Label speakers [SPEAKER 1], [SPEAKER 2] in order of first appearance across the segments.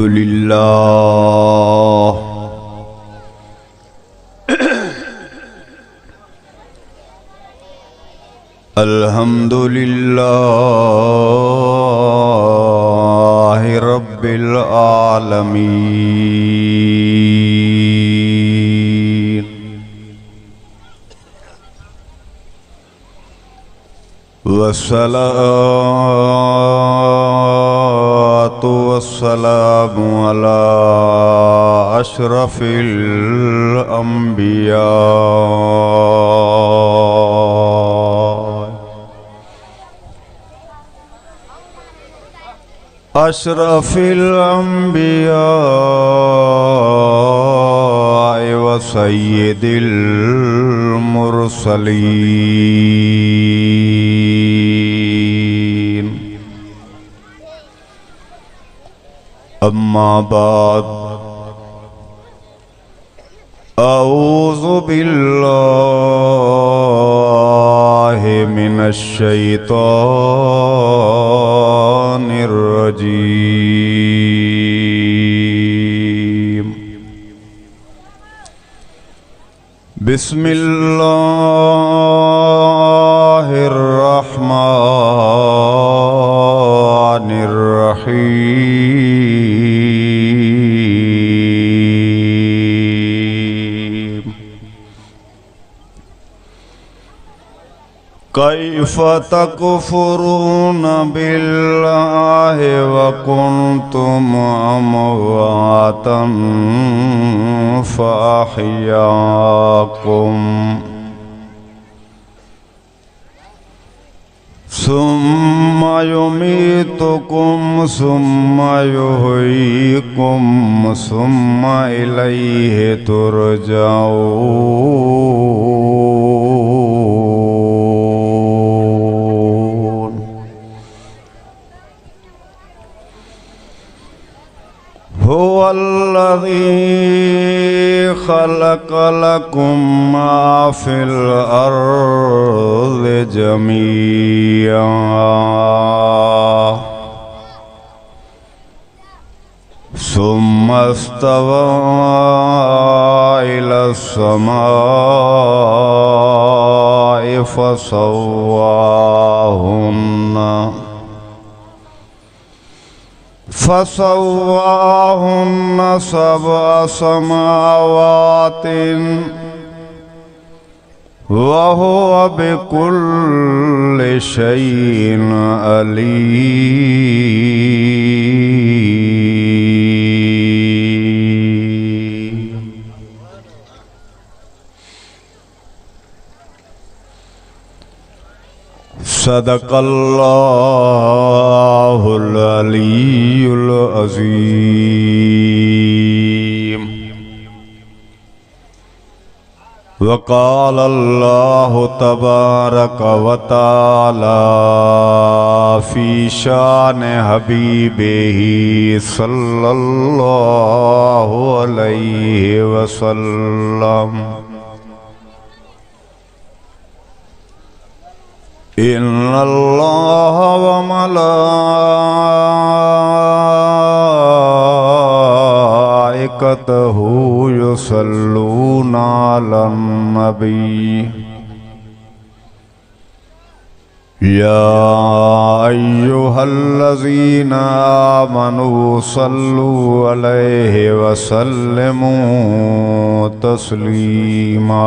[SPEAKER 1] लिल्लाह अल्हम्दुलिल्लाहि रब्बिल आलमीन वस्सलातु वस्सलामु अला अशरफिल अंबिया अशरफिल अंबिया व सय्यिदिल मुरसलीन अम्मा बाद अऊज़ु बिल्लाहि मिनश शैतानिर रजीम बिस्मिल्लाहिर रहमानिर रहीम कैफ़ तकफ़ुरून बिल्लाहि व कुन्तुम अमवातन फ़अह्याकुम सुम्मा युमीतुकुम सुम्मा युहयीकुम सुम्मा इलैहि तुरजाऊन। हुवल्लज़ी खलक़ लकुम मा फ़िल अर्ज़ि जमीअन सुम्मा इस्तवा इलस समाइ फसव्वाहुन्न सबअ समावातिन वहुवा बिकुल्लि शैइन अलीम। सदक़ल्लाहुल अलीयुल अज़ीम। वक़ाल अल्लाहु तबारक व तआला फ़ी शान हबीबिही सल्लल्लाहु अलैहि वसल्लम इन्नल्लाह व मलाइकतहु युसल्लूना अलन नबी या अय्युहल्लज़ीना आमनू सल्लू अलैहि व सल्लिमू तस्लीमा।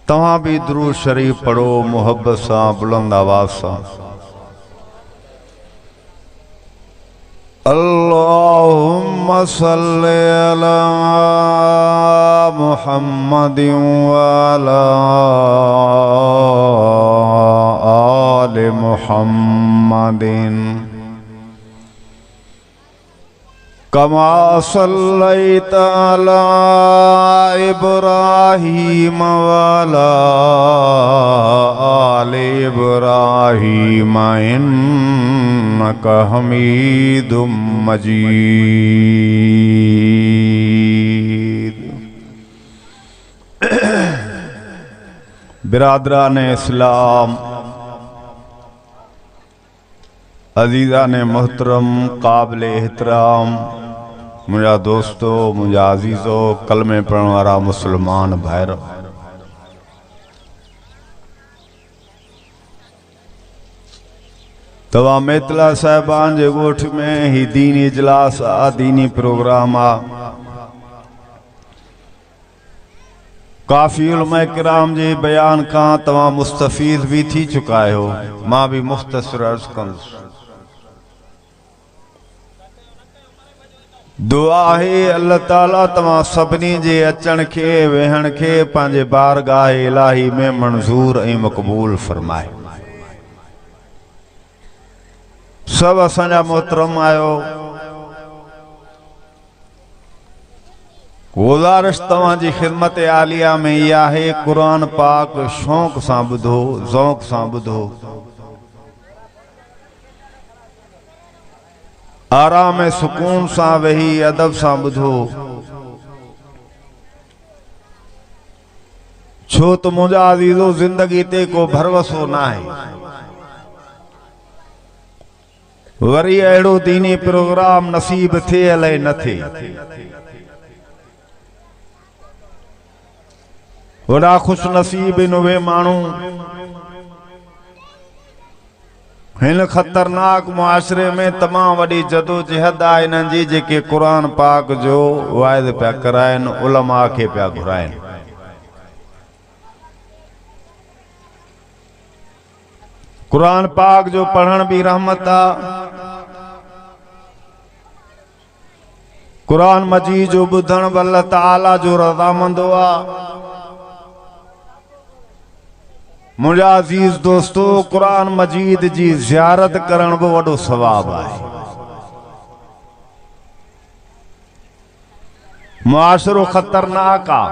[SPEAKER 1] तव्हां भी दुरूद शरीफ पढ़ो मुहब्बत सां बुलंद आवाज़ सां। अल्लाहुम्मा सल्लि अला मुहम्मदिन व अला आलि मुहम्मदिन कमा सल्लैता अला इब्राहीम व अला आलि इब्राहीम इन्नका हमीदुम मजीद। बिरादरान इस्लाम, अजीज़ा ने मोहतरम काबिल एहतराम मुझा दोस्तों मुझा अजीज़ो कलमे पढ़ने वाला मुसलमान भाईरो तवा मेतला साहिबान जे गोठ में ही दीनी इजलास आ दीनी प्रोग्राम आ काफ़ी उलमा किराम जे बयान का तवा मुस्तफीद भी थी चुका हो मां भी मुख्तसर अर्ज़ कंदुसि दुआ है अल्लाह ताला तवा सभिनी जे अचण के वेहण के पंहिंजे बारगाह इलाही में मंजूर ऐं मक़बूल फरमाए सब असांजा मोहतरम आयो गुज़ारिश तव्हांजी खिदमत आलिया में यह है कुरान पाक शौक़ सां ॿुधो ज़ौक़ सां ॿुधो आराम ऐं सुकून सां वेही अदब सां ॿुधो छो त मुंहिंजा अज़ीज़ो ज़िंदगी ते को भरवसो न आहे वरी अहिड़ो दीनी प्रोग्राम नसीब थे अलाए न थे वॾा खुश नसीब इन उहे माण्हू हिन ख़तरनाक मुआशरे में तमाम वॾी जदोजहद आहे इन्हनि जी जेके क़ुरान पाक जो वाइद पिया कराइनि उलमा खे पिया घुराइनि कुरान पाक जो पढ़ण भी रहमत आ कुरान मजीद जो ॿुधण बि अल्लाह ताला जो रज़ामंदो आ मुझा अजीज दोस्तों कुरान मजीद जी ज़ियारत करण भी वॾो सवाब आहे मुआशरो खतरनाक आ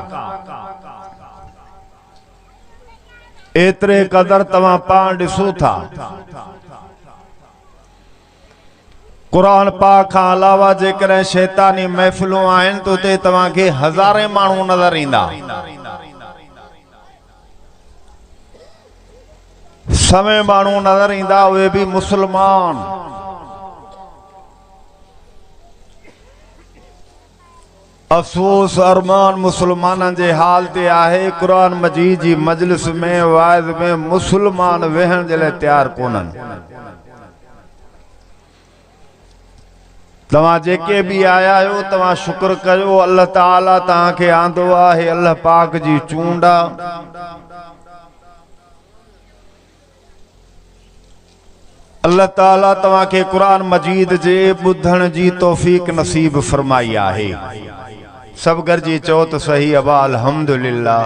[SPEAKER 1] एतरे कदर तवा पान ॾिसो था कुरान पाक खां अलावा जेकॾहिं शैतानी महफ़िलूं आहिनि तो ते तव्हांखे हज़ारे माण्हू नज़र ईंदा समय माण्हू नज़र ईंदा उहे भी मुसलमान अफ़सोस अरमान मुसलमाननि जे हाल ते आहे कुरान मजीद जी मजलिस में वाइज़ में मुसलमान वेहण जे लाइ तैयार कोन्हनि तव्हां जेके भी आया आहियो तव्हां शुक्र कयो अल्लाह ताला तव्हांखे आंदो आहे अल्लाह पाक जी चूंड आहे अल्लाह ताला तव्हांखे कुरान मजीद जे ॿुधण जी तौफ़ीक नसीब फरमाई आहे सब गरजी चओ तो सही अबा अल्हम्दुलिल्लाह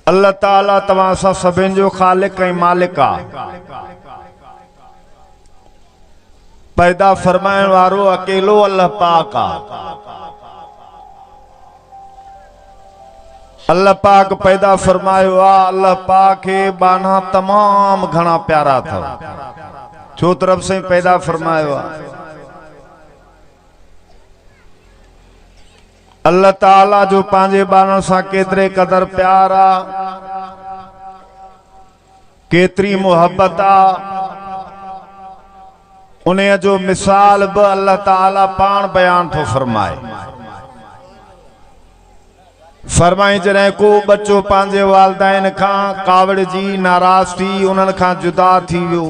[SPEAKER 1] अल्लाह ताला तव्हां सां सभिनि जो ख़ालिक ऐं मालिक आहे पैदा फरमाइण वारो अकेलो अल्लाह पाक आहे अल्लाह पाक पैदा फरमायो आ अल्लाह पाक के बाना तमाम घना प्यारा था छो तरफ से पैदा फरमायो आ अल्लाह ताला जो पांजे बानन सा केतरे कदर प्यार आ केतरी मोहब्बत आ उन्हें जो मिसाल ब अल्लाह ताला पान बयान तो फरमाए फरमाई जॾहिं को बच्चो पांजे वालदैन खां कावड़ जी नाराज थी उन्हनि खां जुदा थी वियो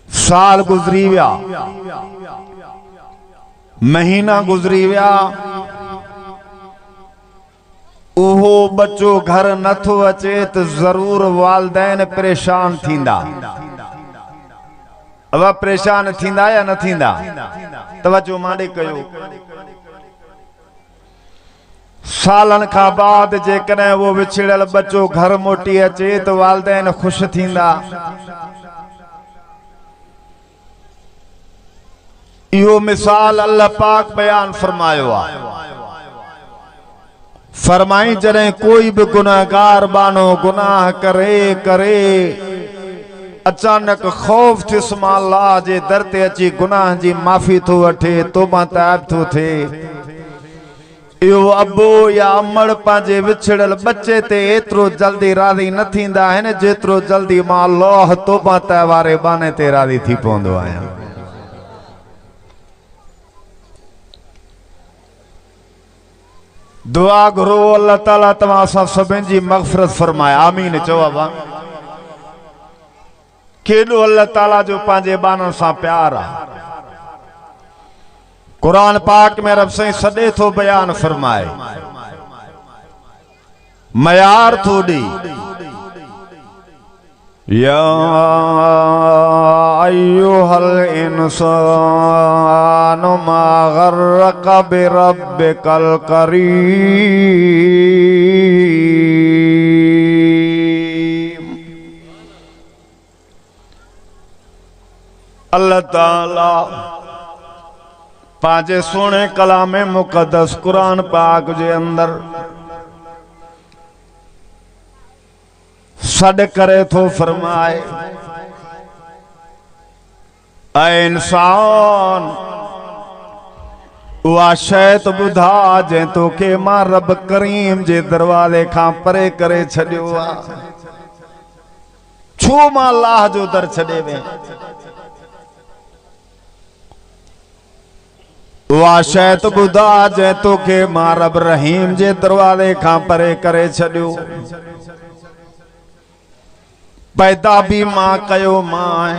[SPEAKER 1] साल गुज़री विया महीना गुज़री विया उहो बच्चो घर नथो अचे तो जरूर वालदैन परेशान थींदा अब परेशान थींदा या न थींदा तवज्जो मांडे कयो सालन का बाद जेकॾहिं वो विछड़ल बच्चो घर मोटी अचे तो वालदैन खुश थींदा इहो मिसाल अल्लाह पाक बयान फरमायो आ फरमाई जॾहिं कोई भी गुनाहगार बानो गुनाह करे करे अचानक खौफ थिस मां अल्लाह जे दर ते अची गुनाह जी माफ़ी थो वठे तौबा ताइब थो थे यो अबो या अमड़ पांजे विछड़ल बच्चे ते एतरो जल्दी राजी न थींदा आहिनि जेतिरो जल्दी मां अल्लाह तौबा तहवारे बाने ते राजी थी पवंदो आहियां। दुआ घुरो अल्लाह ताला तव्हां सां सभिनि जी मग़फ़िरत फरमाए। आमीन चओ बाबा। केॾो अल्लाह ताला जो पंहिंजे बाननि सां प्यार आहे। कुरान पाक में रब साईं सॾे थो बयान फरमाए, मयार थो ॾे। या अय्युहल इंसानु मा गर्रक बिरब्बिकल करीम। अल्लाह ताला पांजे सोने कलामे मुकद्दस कुरान पाक जे अंदर सड करे थो फरमाए, ऐ इंसान उहा शइ त ॿुधा जंहिं तोखे मां रब करीम जे दरवाज़े खां परे करे छॾियो आहे। छो मां अल्लाह जो दर छॾे वें? उहा शइ त ॿुधा जंहिं तोखे मां रब रहीम जे दरवाज़े खां परे करे छॾियो। पैदा भी मां कयो मां,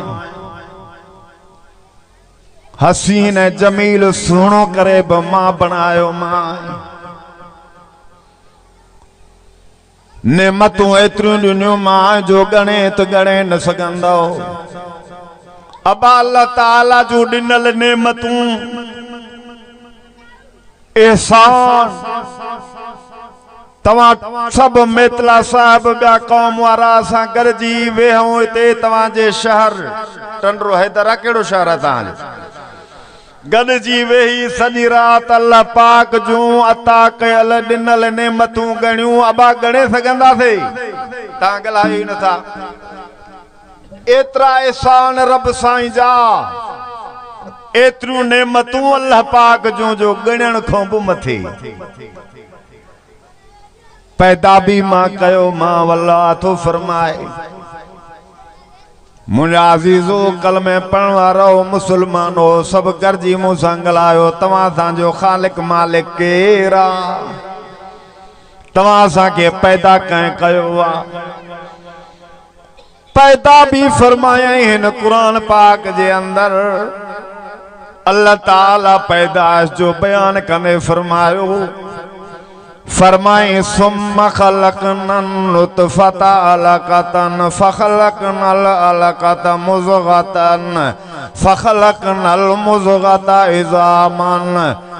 [SPEAKER 1] हसीन ऐं जमील सुहिणो करे बि मां बणायो मां। नेमतूं एतिरियूं ॾिनियूं मां जो ॻणे त ॻणे न सघंदो। अबा अल्लाह ताला जूं ॾिनल नेमतूं एहसान तव्हां सब मेतला साहब ॿिया क़ौम वारा असां गॾिजी वेहूं हिते तव्हांजे शहर टंडरो हैदर आहे। कहिड़ो शहर आहे तव्हांजो? गॾिजी वेही सॼी राति अल्लाह पाक जूं अता कयल ॾिनल नेमतूं ॻणियूं। अबा ॻणे सघंदासीं? तव्हां ॻाल्हायो ई नथा। एतिरा एहसान रब साईं जा, एतिरियूं नेमतूं अल्लाह पाक जूं जो ॻणण खां बि मथे। पैदा भी मां कयो मां, अल्लाह थो फरमाए। मुंहिंजा अज़ीज़ो कलमे पढ़ण वारो मुसलमानो सभु गॾिजी मूंसां ॻाल्हायो, तव्हां सां ख़ालिक मालिक केरु आहे? तव्हां असांखे पैदा कंहिं कयो आहे? पैदा भी फरमाया हिन कुरान पाक जे अंदर। अल्लाह ताला पैदाइश जो बयान कंदे फरमायो, फरमाए सुम्मा खलकनन नुतफता अलकतन फखलकनल अलकत मुज़गतन फखलकनल मुज़गत इज़ामन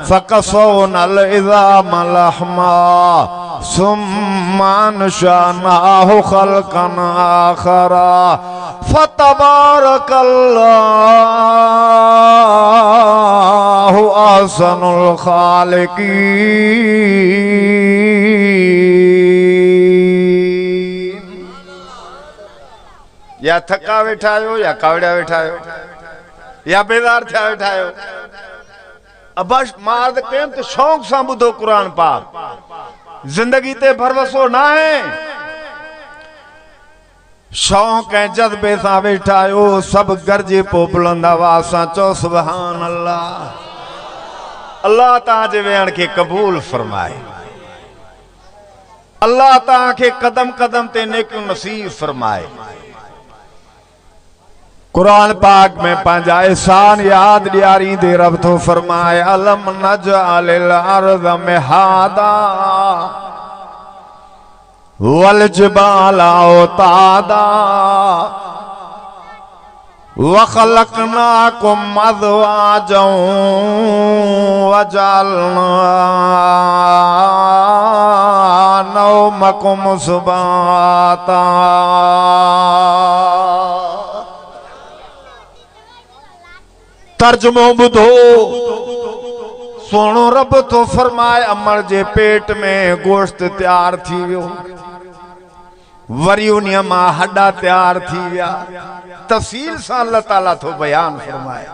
[SPEAKER 1] फकसौनल इज़ाम लहमा सुम्मा नशअनाहु खल्कन आखरा फतबारकल्लाहु अहसनुल खालिकीन। या थका वेठा आहियो, या कावड़िया वेठा आहियो, या बेदार थिया वेठा आहियो। अबश मार्द कयम तो शौक सां ॿुधो कुरान पाक। जिंदगी ते भरवसो ना है, शौक ऐं जज्बे सां वेठा आहियो। सभु गॾिजी पोइ बुलंद आवाज़ सां चओ सुभान अल्लाह। अल्लाह तव्हांजे वेहण खे क़बूल फरमाए। अल्लाह तव्हांखे कदम कदम ते नेकियूं नसीब फरमाए। कुरान पाक में पंहिंजा एहसान याद ॾियारींदे रब थो फरमाए, अलम नजअलिल अर्ज़ मिहादा वल जिबाल औतादा वखलकनाकुम अज़वाजन वजअलना नौमकुम सुबाता। तर्जुमो ॿुधो, सोनो रब तो फरमाए अमर जे पेट में गोश्त तैयार थी वियो, वरी उन्हीअ मां हॾा तैयार थी विया। तफ़सील सां अल्लाह ताला तो बयान फरमाए।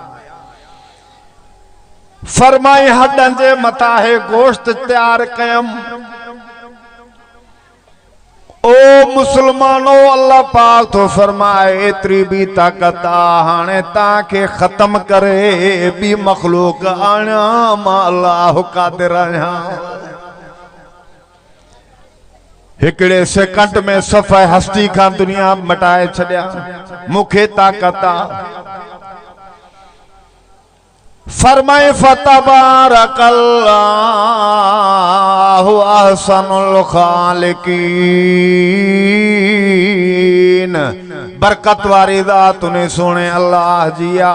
[SPEAKER 1] फरमाई हडन जे मथा है गोश्त तैयार कयम। ओ मुसलमानो अल्लाह पाक तो फरमाए एतरी भी ताकत हाने ताके खत्म करे भी मखलूक आना मा अल्लाह कादिर आया। हिकड़े सेकंड में सफ़ा हस्ती का दुनिया मटाए छड़िया मुखे ताकत। फरमाए फतबारकल्लाहु अहसनुल खालिकीन। बरकत वारी ज़ात तूने सोने अल्लाह जिया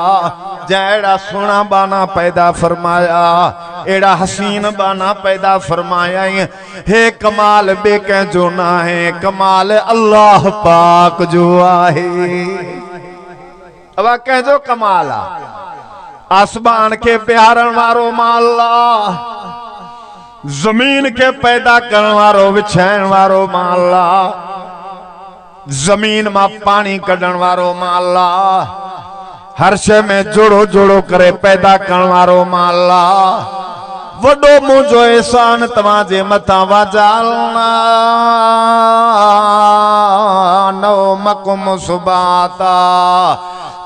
[SPEAKER 1] जैड़ा सोना बाना पैदा फरमाया एड़ा हसीन बाना पैदा फरमाया। हे कमाल बेके जो ना है कमाल अल्लाह पाक जो आहे। अब कह जो कमाला आसमान के प्यारण वारो माला जमीन के पैदा करने वारो विछाण वारो माला जमीन में पानी कढण वारो माला हर शय में जोड़ो जोड़ो करे पैदा करने वारो माला। वडो मुझो एहसान तवाजे मथा वाजालना नो मकुम सुबाता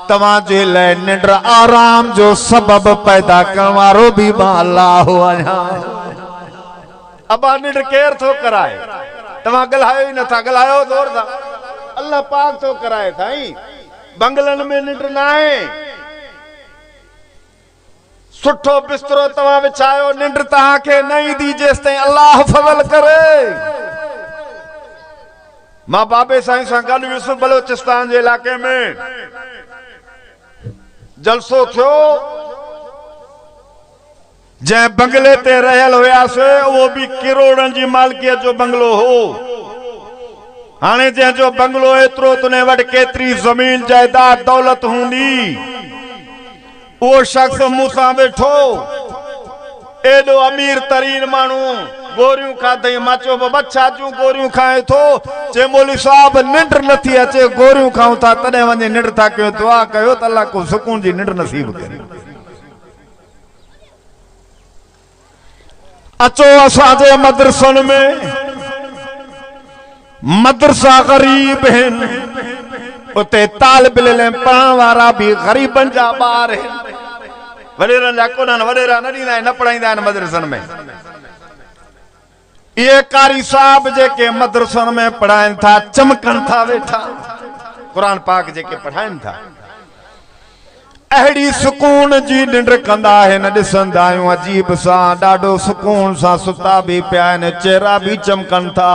[SPEAKER 1] तवाजे ले निंद्र आराम जो सबब पैदा करवारो भी माला हो आया। अब निंद्र केर थो कराए तवा गलायो ही न था गलायो जोर था अल्लाह पाक तो कराए थाई। बंगलन में निंद्र ना है सुठो बिस्तरो तवा विछायो निंद्र तहां के नहीं दी जेसताईं अल्लाह फजल करे। मां बाबे साईं सां गॾु वियुसि बलोचिस्तान जे इलाके में जलसो थियो जै बंगले ते रहल हुयासे वो भी करोड़न जी मालकियत जो बंगलो हो। हाने जै जो बंगलो एतरो तुने वट केतरी जमीन जायदाद दौलत हुंदी वो शख्स मूसा बैठो एडो अमीर तरीन मानू गोरियों खाते माचो बच्चा चू गोरियों खाए थो चे मौलवी साहब निंद्र नथी अचे गोरियों खाऊं था तने वने निंद्र था कयो दुआ कयो त अल्लाह को सुकून जी निंद्र नसीब करे। अचो असाजे मदरसन में मदरसा गरीब हैं उते तालिब इल्म पढ़ण वारा भी गरीबन जा बार हैं। वडेरन जा कोन वडेरा न दींदा न पढ़ाईंदा मदरसन में। ये कारी साहब जेके मदरसन में पढ़ाइन था चमकन था वेठा कुरान पाक जेके पढ़ाइन था अहिड़ी सुकून जी निंड्र कंदा आहिनि ॾिसंदा आहियूं अजीब सां ॾाढो सुकून सां सुता भी पिया आहिनि चेहरा भी चमकन था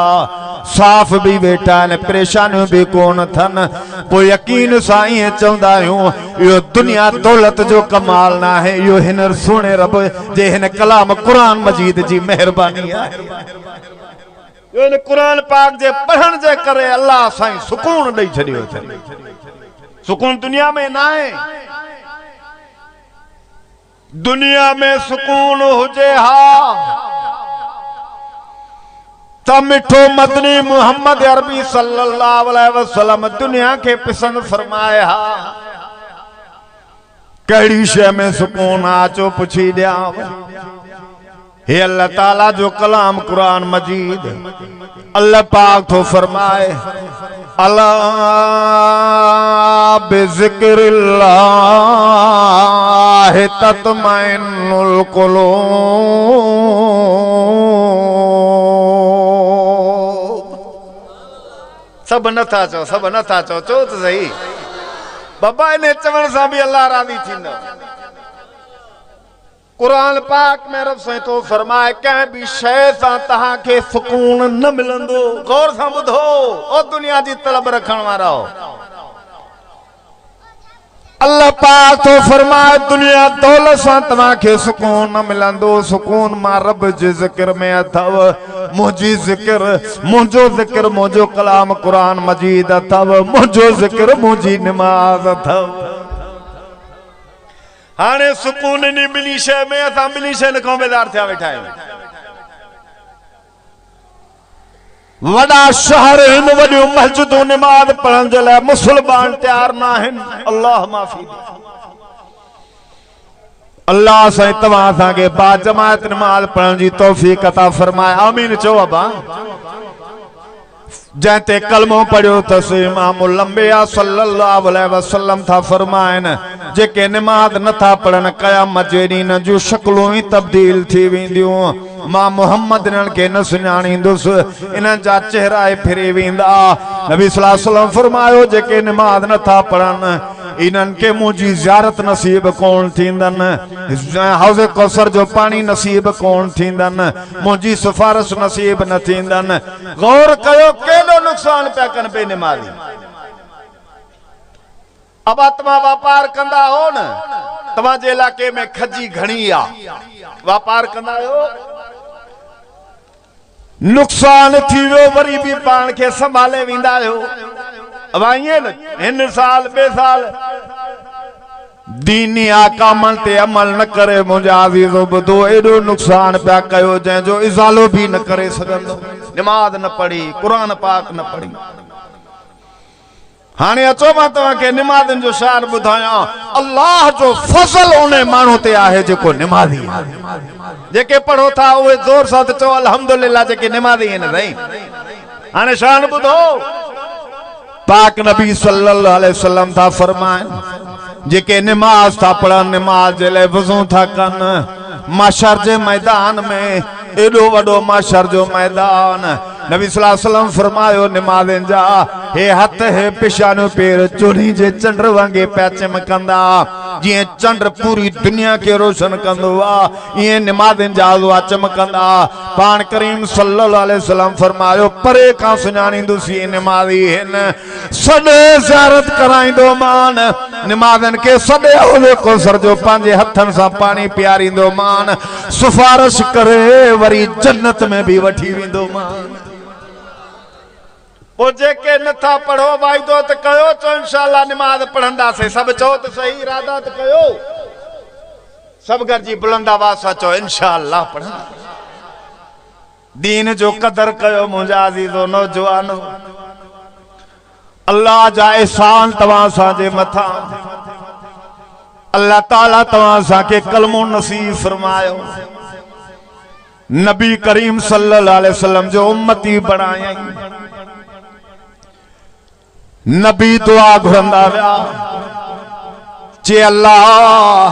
[SPEAKER 1] साफ़ भी वेठा आहिनि परेशानियूं भी कोन अथनि। पोइ यकीन सां ईअं चवंदा आहियूं इहो दुनिया दौलत जो कमाल न आहे इहो हिन सुहिणे रब जे हिन कलाम कुरान मजीद जी महिरबानी आहे। इन कुरान पाक जे पढ़ण जे करे अल्लाह साईं सुकून ॾेई छॾियो अथनि। सुकून दुनिया में ना है दुनिया में सुकून हुजे हा त मिठो मदनी मुहम्मद अरबी सल्लल्लाहु अलैहि वसल्लम दुनिया के पसंद फरमाए हा। कड़ी शय में सुकून आचो पुछी दिया हे अल्लाह ताला जो कलाम कुरान मजीद अल्लाह पाक तो फरमाए अला बिज़िक्रिल्लाह तत्मइन्नुल कुलूब। सब नथा चो सब नथा चो चो तो सही बाबा इन्हें चवण सां भी अल्लाह राज़ी थींदो। कुरान पाक में रब साईं तो फरमाए कंहिं भी शय सां तहां के सुकून न मिलंदो। गौर सां ॿुधो ओ दुनिया जी तलब रखण वारा अल्लाह पाक तो फरमाए दुनिया दौलत सां तव्हां के सुकून न मिलंदो। सुकून मां रब जे ज़िक्र में अथव मुंहिंजी ज़िक्र मुंहिंजो ज़िक्र मुंहिंजो कलाम कुरान मजीद अथव मुंहिंजो ज़िक्र मुंहिंजी नमाज अथव। हाणे सुकून नहीं मिली शय में असां मिली शय न खां बेदार थिया वेठा आहियूं। वॾा शहर आहिनि वॾियूं मस्जिदूं नमाज़ पढ़ण जे लाइ मुसलमान तैयार न आहिनि। अल्लाह माफ़ी अल्लाह से तवां सां बा जमात नमाज पढ़ण जी तौफीक अता फरमाए। आमीन चो अबा। जैते कलमो पढ़ियो तस इमामुल अंबिया सल्लल्लाहु अलैहि वसल्लम था फरमाइन जेके नमाज नथा पढ़न क़यामत जे ॾींहं जूं शक्लूं ही तब्दील थी वेंदियूं। मां मोहम्मद इन्हनि खे न सुञाणींदुसि, इन्हनि जा चेहरा फिरी वेंदा। नबी सल्लल्लाहु अलैहि वसल्लम फरमायो जेके नमाज नथा पढ़न इन्हनि खे मुंहिंजी ज़ियारत नसीब कोन थींदनि, हौज़ कौसर जो पानी नसीब कोन थींदनि, मुंहिंजी सिफारिश नसीब न थींदनि। गौर कयो केॾो नुक़सान पिया कनि बेनिमाज़ी। अब तव्हां वापार कंदा हो न, तव्हांजे इलाइक़े में खजी घणी आहे, वापार कंदा आहियो, नुक़सान थी वियो वरी बि पाण खे संभाले वेंदा आहियो। अब ईअं न हिन साल ॿिए साल दीनी आकामन ते अमल न करे मुंहिंजा अज़ीज़ो ॿुधो एॾो नुक़सान पिया कयो जंहिंजो इज़ालो बि न करे सघंदो। नमाज न पढ़ी, क़ुरान पाक न पढ़ी। हाणे अचो मां तव्हांखे निमाज़नि जो शार ॿुधायां। अल्लाह जो फज़ल उन माण्हू ते आहे जेको निमाज़ी आहे। जेके पढ़ो था उहे ज़ोर सां त चओ अल्हम्दुलिल्लाह जेके निमाज़ी आहिनि साईं। हाणे शान ॿुधो, पाक नबी सल्लल्लाहु अलैहि वसल्लम था फरमाइनि जेके निमाज था पढ़नि, निमाज जे लाइ वज़ू था कनि, माशर जे मैदान में एॾो वॾो माशर जो मैदान, नबी सल्लल्लाहु अलैहि वसल्लम फरमायो निमाज़नि जा हे हथ हे पिशानो पेर चोरी जे चंड वांगे पिया चमकंदा। जीअं चंड पूरी दुनिया के रोशन कंदो आहे ईअं निमाज़नि जा अज़वा चमकंदा। पाण करीम सल्लल्लाहु अलैहि वसल्लम फरमायो परे खां सुञाणींदुसि निमाज़ी हिन, सॾे ज़ियारत कराईंदो मान, निमाज़नि खे सॾे हौज़े कौसर जो पंहिंजे हथनि सां पाणी पीआरींदो मान, सिफारिश करे वरी जन्नत में भी वठी वेंदो मान। वो जेके नथा पढ़ो वाइदो त कयो चो इंशाअल्लाह निमाज पढ़ंदासीं, सब चो त सही इरादा त कयो, सब गरजी बुलंद आवाज़ सां चो इंशाअल्लाह पढ़ंदा। दीन जो कदर कयो मुंहिंजा अज़ीज़ो नौजवानो। अल्लाह जा एहसान तव्हां सां जे मथां, अल्लाह ताला तव्हां सां के कलमो नसीब फरमायो। नबी करीम सल्लल्लाहु अलैहि वसल्लम जो उम्मती बणायई। नबी दुआ घुरंदा विया चे अल्लाह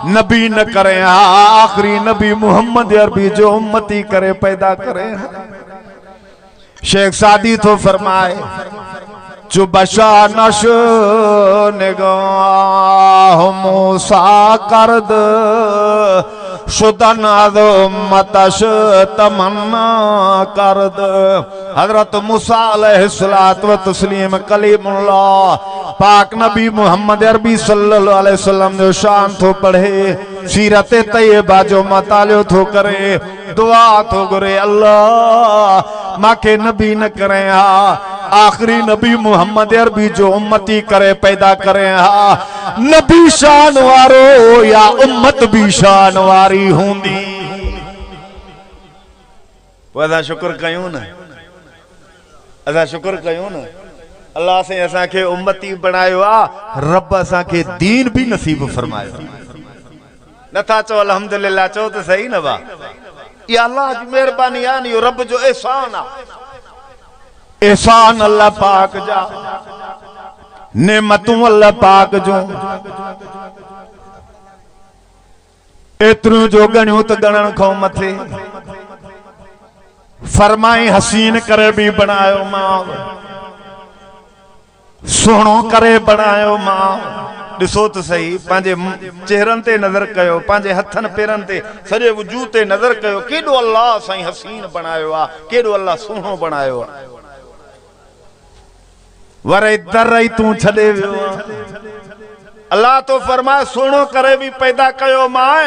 [SPEAKER 1] नबी न करे आखिरी नबी मोहम्मद अरबी जो उम्मती करे पैदा करे। शेख सादी तो फरमाए जो बशा नश निगाह मूसा करद शुदन मतश तमन्ना करद। हजरत मूसा अलैहिस्सलातु व तस्लीम कलीमुल्लाह पाक नबी मोहम्मद अरबी सल्लल्लाहु अलैहि वसल्लम जो शान थो पढ़े, सीरत तैयबा जो मतालियो थो करे, दुआ थो घुरे अल्लाह माखे नबी न करे आखिरी नबी मोहम्मद अरबी जो उम्मती करे पैदा करे। नबी शान वारो या उम्मत भी शान वारी हूंदी। असां शुक्र कयूं न, असां शुक्र कयूं न अल्लाह से असां खे उम्मती बनायो आ, रब असां खे दीन भी नसीब फरमायो। नथा चो अल्हम्दुलिल्लाह चो तो सही न बा, ये अल्लाह जी मेहरबानी आ, नी रब जो एहसान आ। एहसान अल्लाह पाक जा, नेमतूं अल्लाह पाक जो एतिरियूं जो गणियूं त गणण खां मथे। फरमाई हसीन करे भी बनायो मां, सुहिणो करे बनायो मां। ॾिसो त सही पंहिंजे चेहरनि ते नज़र कयो, पंहिंजे हथनि पेरनि ते सॼे वजूद ते नज़र कयो, केॾो अल्लाह साईं हसीन बनायो आहे, केॾो अल्लाह सुहिणो बनायो आहे। वरे दर ई तूं छॾे वियो। अल्लाह तो फरमाए सुहिणो करे भी पैदा कयो मां,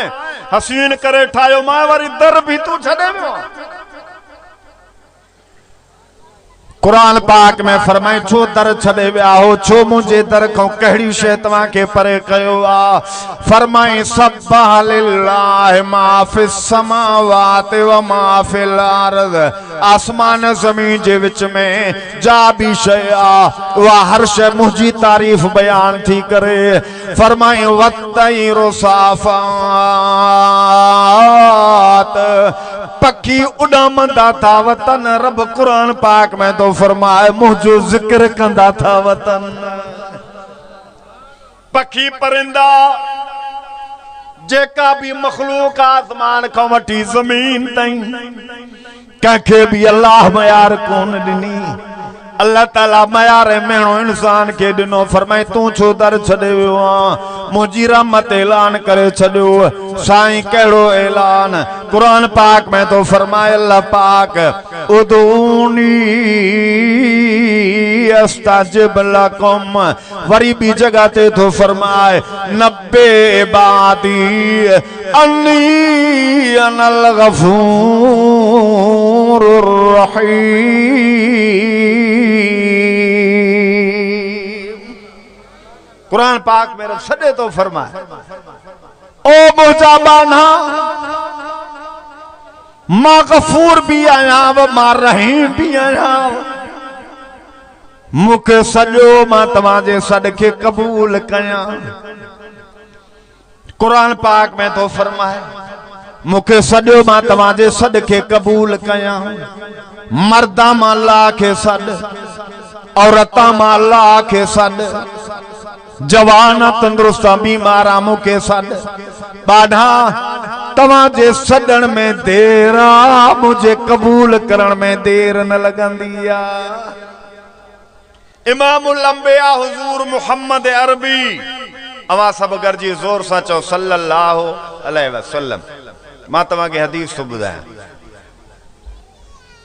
[SPEAKER 1] हसीन करे ठाहियो मां, वरी दर भी तूं छॾे वियो। कुरान पाक में फरमाए छो दर छॾे विया हो, छो मुंहिंजे दर खां कहिड़ी शइ तव्हां खे परे कयो आ। फरमाए सब्बाह लिल्लाहि मा फिस समावाति व मा फिल अर्ज़ आसमान ज़मीन जे विच में जा भी शय आ उहा हर शय मुंहिंजी तारीफ़ बयान थी करे फरमाए वतैरो साफ़ात पखी उड़ामंदा था वतन रब कुरान पाक में तो फरमाए मुंहिंजो जिक्र कंदा था वतन पखी परिंदा जेका भी मखलूक आसमान का वठी जमीन ताईं कंहिंखे भी अल्लाह मयार कोन ॾिनी अल्लाह ताला मयार मेणो इंसान के दिनो फरमाए तू छो दर छड़े वियो आ मुंहिंजी रहमत ऐलान करे छड़ियो साईं कहिड़ो ऐलान कुरान पाक में तो फरमाए अल्लाह पाक उदूनी अस्ताजिब लकुम वरी भी जगह ते तो फरमाए नब्बे बादी अन्नी अनल गफूरुर रहीम कुरान पाक में रब सदे तो फरमाए ओ मुझा बाना मां गफूर भी आया व मां रहीम भी आया मुखे सजो मां तवाजे सद के कबूल कया कुरान पाक में तो फरमाए मुखे सजो मां तवाजे सद के कबूल कया मर्दा मां अल्लाह के सद औरता मां अल्लाह के सद जवान तंदुरुस्ता बीमारा मुखे सद बाढ़ा तवाजे सदन में देर मुझे कबूल करण में देर न लगंदी आ इमामुल अंबिया हुजूर मुहम्मद अरबी अवा सब गरजी जोर सा चो सल्लल्लाहु अलैहि वसल्लम मां तवा के हदीस तो बुधाया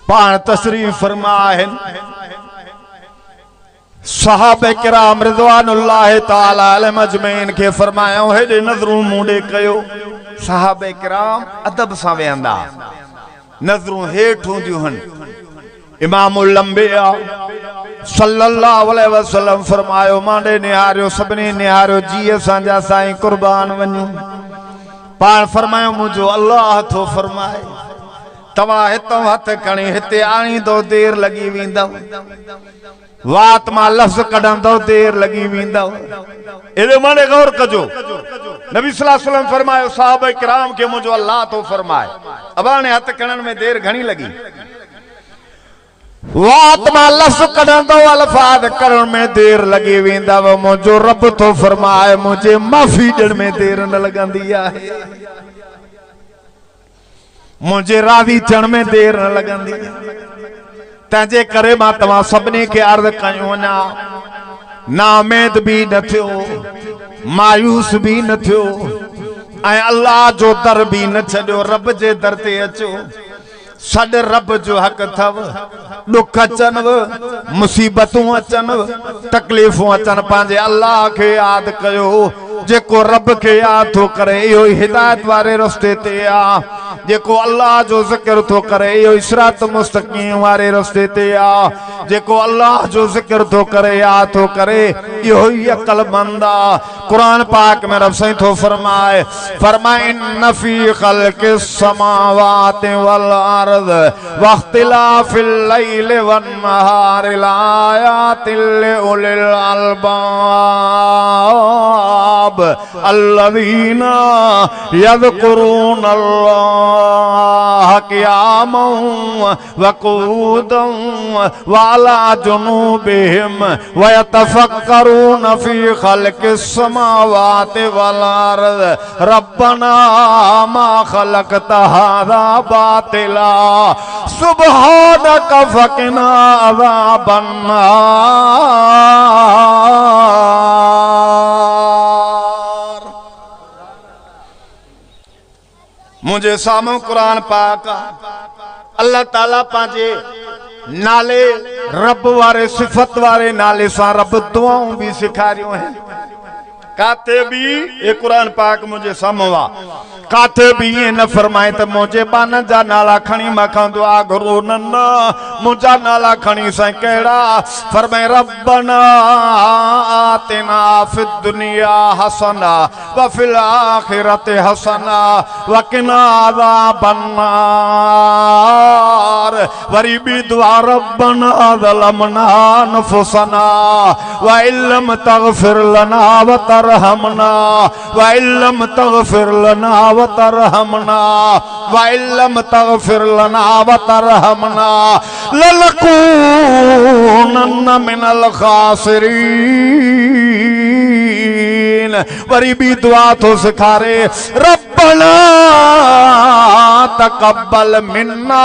[SPEAKER 1] पान तशरीफ फरमा है सहाबे किराम रिज़वानुल्लाह ताला अलैहिम अजमईन के फरमाया हेडे नजरूं मुंडे कयो सहाबे किराम अदब सां वेंदा नजरूं हेठ हूंदियूं हन इमामुल अंबिया सल्लल्लाहु अलैहि वसल्लम फरमायो मांडे निहारियो सबने निहारियो जी असांजा साईं कुर्बान वञू पाण फरमायो मुझो अल्लाह तो फरमाए तवा हितो हथ खणी हिते आणी दो देर लगी वींदव वात मां लफ्ज कढंदो देर लगी वींदव एदे माने गौर कजो नबी सल्लल्लाहु अलैहि वसल्लम फरमायो साहबे किराम के मुझो अल्लाह तो फरमाए अबाने हथ खणन में देर घणी लगी वात मां लफ्ज कढंदो अल्फाज करण में देर लगी वेंदव मुझो रब तो फरमाए मुझे माफी ॾियण में देर न लगंदी आहे मुझे राज़ी थियण में देर न लगंदी तंहिंजे करे मां तव्हां सभिनी खे अर्ज़ कयूं वञा नाउमेद भी न थियो मायूस भी न थियो ऐं अल्लाह जो दर भी न छॾियो रब जे दर ते अचो सड रब जो हक थव दुख अचन मुसीबतूं अचन तकलीफ़ूं अचन पांजे अल्लाह के याद कयो जेको रब के याद थो करे इहो हिदायत वारे रस्ते ते आ जेको अल्लाह जो जिक्र थो करे इहो सिरात मुस्तकीम वारे रस्ते ते आ जेको अल्लाह जो जिक्र थो करे याद थो करे इहो ही अक्लमंद आ कुरान पाक में रब सही थो फरमाए इन्न फी खल्क़िस समावाति वल अर्द वख्तिलाफिल लैलि वन नहारि लायातिल लिउलिल अलबाब अल्लज़ीना यज़कुरूनल्लाह क़ियामन व क़ुऊदन व अला जुनूबिहिम व यतफ़क्करून फी खल्क़िस समावाति वल अर्द रब्बना मा खलक़त हाज़ा बातिला सुब्हानक फ़क़िना अज़ाबन नार मुझे सामो कुरान पाक अल्लाह ताला पांजे नाले रब वारे सिफत वारे नाले सा रब दुआऊं भी सिखारियो हैं काथे भी ये कुरान पाक मुझे समवा काथे भी ये न फरमाए तो मुझे बन जा नाला खणी मखा दुआ गुरु नन्ना मुझा नाला खणी से केड़ा फरमाए रब्बना आतिना फिद दुनिया हसना व फिल आखिरति हसना व किना अज़ाबन नार वरी भी दुआ रब्बना ज़लमना अनफुसना व इल्लम तगफिर लना व तरहमना व इल्लम तगफिर लना व तरहमना व इल्लम तगफिर लना व तरहमना लनकूनन्न मिनल खासिरीन। वरी भी दुआ तो सिखारे रब्बना तकब्बल मिन्ना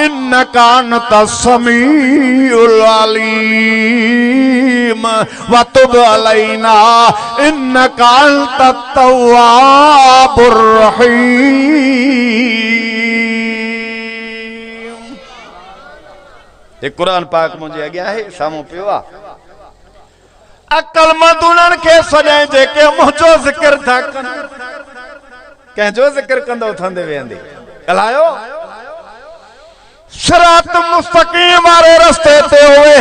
[SPEAKER 1] इन्नका अंतस समीउल अलीम व तुब अलैना इन्नका अंतत तव्वाबुर रहीम। ये कुरान पाक मुझे अॻियां है साम्हूं पियो आहे। अक़लमंद उन्हनि खे सजाए जेके मुंहिंजो ज़िक्र था कनि कंहिंजो ज़िक्र कंदो थंदे वेंदे ॻाल्हायो सिरात मुस्तक़ीम वारे रस्ते ते उहे